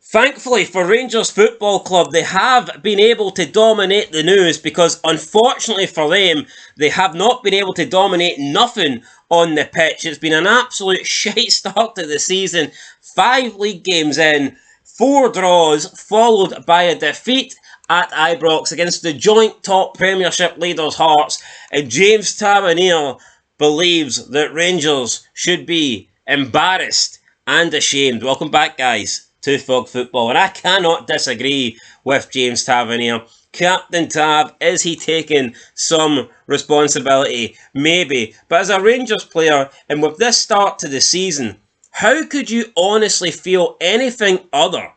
Thankfully for Rangers Football Club, they have been able to dominate the news because unfortunately for them, they have not been able to dominate nothing on the pitch. It's been an absolute shite start to the season. 5 league games in, 4 draws, followed by a defeat at Ibrox against the joint top Premiership leaders Hearts. And James Tavernier believes that Rangers should be embarrassed and ashamed. Welcome back, guys, to Fog Football, and I cannot disagree with James Tavernier. Captain Tav, is he taking some responsibility? Maybe. But as a Rangers player, and with this start to the season, how could you honestly feel anything other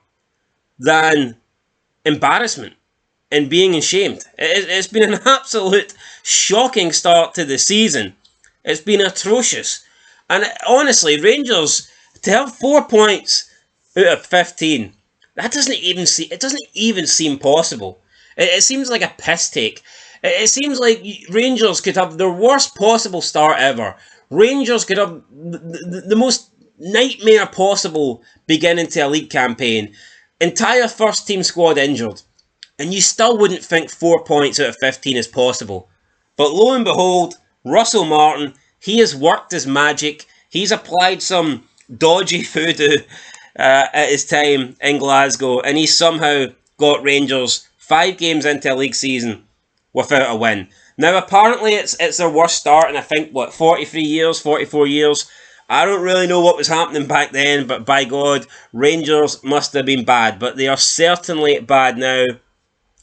than embarrassment and being ashamed? It's been an absolute shocking start to the season. It's been atrocious. And honestly, Rangers, to have 4 points out of 15, that doesn't even seem possible. It seems like a piss take. It seems like Rangers could have their worst possible start ever. Rangers could have the most nightmare possible beginning to a league campaign. Entire first team squad injured. And you still wouldn't think 4 points out of 15 is possible. But lo and behold, Russell Martin, he has worked his magic. He's applied some dodgy voodoo at his time in Glasgow, and he somehow got Rangers 5 games into a league season without a win. Now, apparently, it's their worst start in, I think, 43 years, 44 years. I don't really know what was happening back then, but by God, Rangers must have been bad. But they are certainly bad now.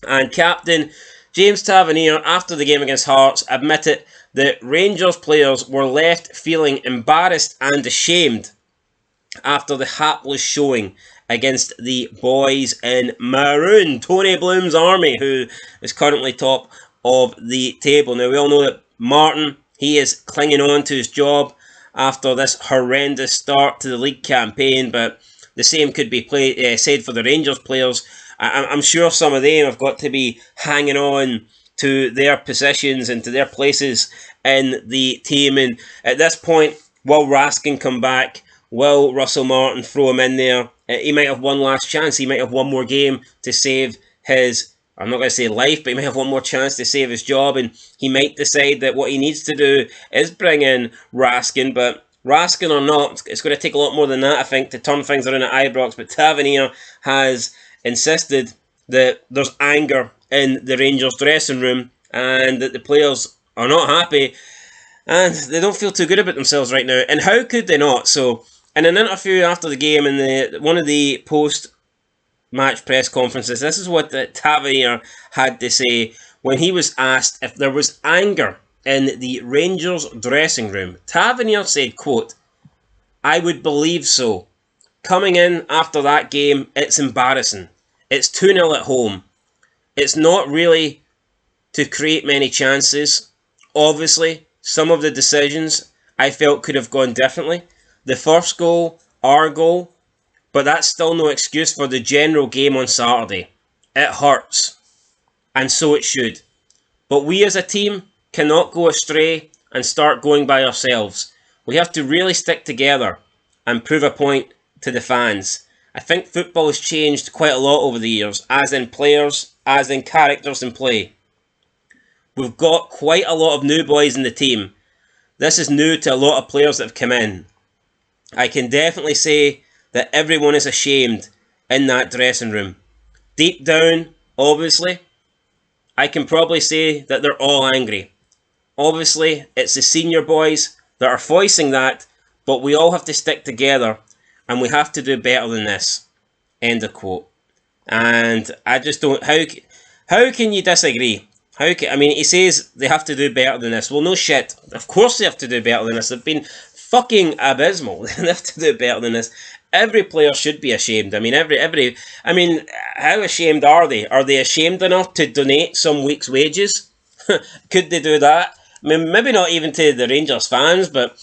And Captain James Tavernier, after the game against Hearts, admitted that Rangers players were left feeling embarrassed and ashamed after the hapless showing against the boys in maroon, Tony Bloom's Army, who is currently top of the table. Now, we all know that Martin, he is clinging on to his job after this horrendous start to the league campaign, but the same could be said for the Rangers players. I'm sure some of them have got to be hanging on to their positions and to their places in the team, and at this point, will Raskin come back? Will Russell Martin throw him in there? He might have one last chance. He might have one more game to save his, I'm not going to say life, but he might have one more chance to save his job, and he might decide that what he needs to do is bring in Raskin. But Raskin or not, it's going to take a lot more than that, I think, to turn things around at Ibrox. But Tavernier has insisted that there's anger in the Rangers dressing room and that the players are not happy and they don't feel too good about themselves right now. And how could they not? So, in an interview after the game, in one of the post-match press conferences, this is what Tavernier had to say when he was asked if there was anger in the Rangers dressing room. Tavernier said, quote, "I would believe so. Coming in after that game, it's embarrassing. It's 2-0 at home. It's not really to create many chances. Obviously, some of the decisions I felt could have gone differently. The first goal, our goal, but that's still no excuse for the general game on Saturday. It hurts, and so it should. But we as a team cannot go astray and start going by ourselves. We have to really stick together and prove a point to the fans. I think football has changed quite a lot over the years, as in players, as in characters in play. We've got quite a lot of new boys in the team. This is new to a lot of players that have come in. I can definitely say that everyone is ashamed in that dressing room. Deep down, obviously, I can probably say that they're all angry. Obviously, it's the senior boys that are voicing that, but we all have to stick together and we have to do better than this." End of quote. And I just don't... How can you disagree? He says they have to do better than this. Well, no shit. Of course they have to do better than this. They've been fucking abysmal. They have to do better than this. Every player should be ashamed. How ashamed are they? Are they ashamed enough to donate some week's wages? Could they do that? Maybe not even to the Rangers fans, but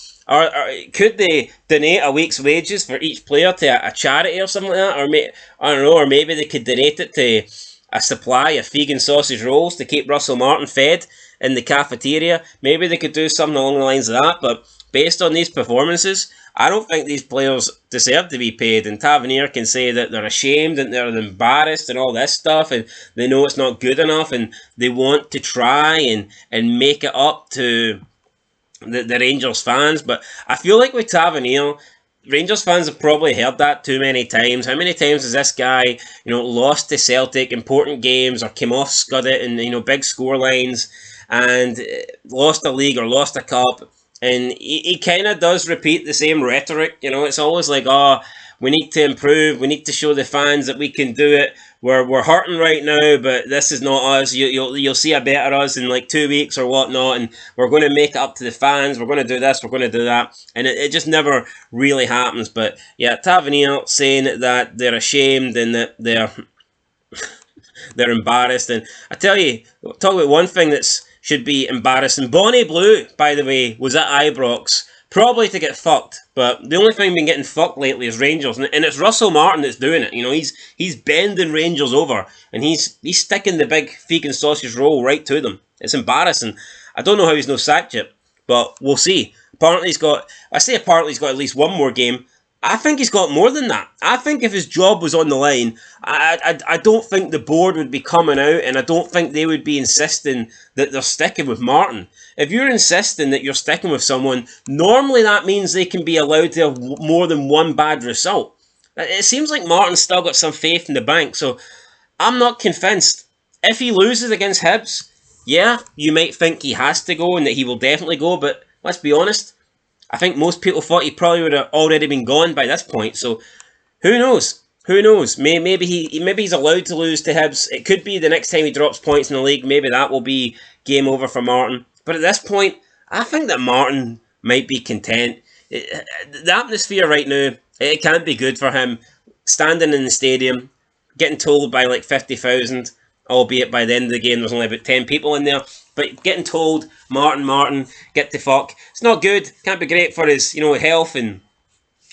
could they donate a week's wages for each player to a charity or something like that? Or maybe they could donate it to a supply of vegan sausage rolls to keep Russell Martin fed in the cafeteria. Maybe they could do something along the lines of that, but based on these performances, I don't think these players deserve to be paid. And Tavernier can say that they're ashamed and they're embarrassed and all this stuff, and they know it's not good enough, and they want to try and make it up to the Rangers fans. But I feel like with Tavernier, Rangers fans have probably heard that too many times. How many times has this guy, lost to Celtic important games or came off scudded and big score lines and lost a league or lost a cup? And he kind of does repeat the same rhetoric. It's always like, oh, we need to improve. We need to show the fans that we can do it. We're hurting right now, but this is not us. You'll see a better us in like 2 weeks or whatnot, and we're going to make it up to the fans. We're going to do this. We're going to do that, and it just never really happens. But yeah, Tavernier saying that they're ashamed and that they're embarrassed. And I tell you, talk about one thing that's should be embarrassing. Bonnie Blue, by the way, was at Ibrox. Probably to get fucked, but the only thing been getting fucked lately is Rangers, and it's Russell Martin that's doing it. He's bending Rangers over, and he's sticking the big feek and sausage roll right to them. It's embarrassing. I don't know how he's no sacked yet, but we'll see. Apparently he's got at least one more game. I think he's got more than that. I think if his job was on the line, I don't think the board would be coming out, and I don't think they would be insisting that they're sticking with Martin. If you're insisting that you're sticking with someone, normally that means they can be allowed to have more than one bad result. It seems like Martin's still got some faith in the bank, so I'm not convinced. If he loses against Hibs, yeah, you might think he has to go and that he will definitely go, but let's be honest, I think most people thought he probably would have already been gone by this point. So who knows? Who knows? Maybe he's allowed to lose to Hibs. It could be the next time he drops points in the league. Maybe that will be game over for Martin. But at this point, I think that Martin might be content. The atmosphere right now, it can't be good for him. Standing in the stadium, getting told by like 50,000, albeit by the end of the game there's only about 10 people in there. But getting told, Martin, get the fuck. It's not good. Can't be great for his, health and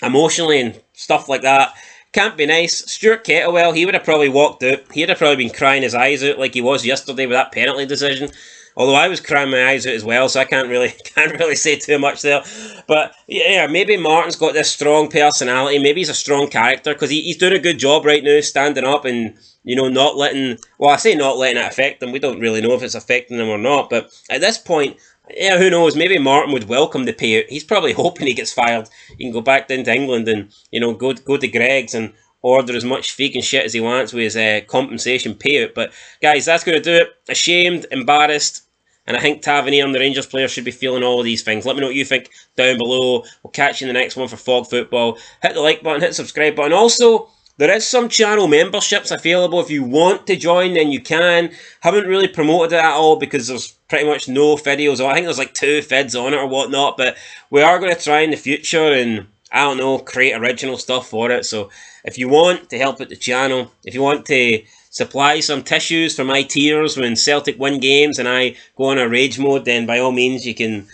emotionally and stuff like that. Can't be nice. Stuart Kettlewell, he would have probably walked out. He'd have probably been crying his eyes out like he was yesterday with that penalty decision. Although I was crying my eyes out as well, so I can't really say too much there. But yeah, maybe Martin's got this strong personality. Maybe he's a strong character because he's doing a good job right now, standing up and not letting. Well, I say not letting it affect him. We don't really know if it's affecting him or not. But at this point, yeah, who knows? Maybe Martin would welcome the payout. He's probably hoping he gets fired. He can go back down to England and go to Greg's and order as much fake and shit as he wants with his compensation payout. But guys, that's going to do it. Ashamed, embarrassed, and I think Tavernier and the Rangers players should be feeling all of these things. Let me know what you think down below. We'll catch you in the next one for Fog Football. Hit the like button, hit the subscribe button. Also, there is some channel memberships available. If you want to join, then you can. Haven't really promoted it at all because there's pretty much no videos. I think there's like 2 vids on it or whatnot. But we are going to try in the future and, I don't know, create original stuff for it. So if you want to help out the channel, if you want to supply some tissues for my tears when Celtic win games and I go on a rage mode, then by all means you can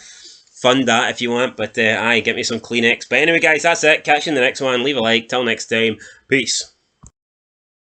fund that if you want. But get me some Kleenex. But anyway, guys, that's it. Catch you in the next one. Leave a like. Till next time. Peace.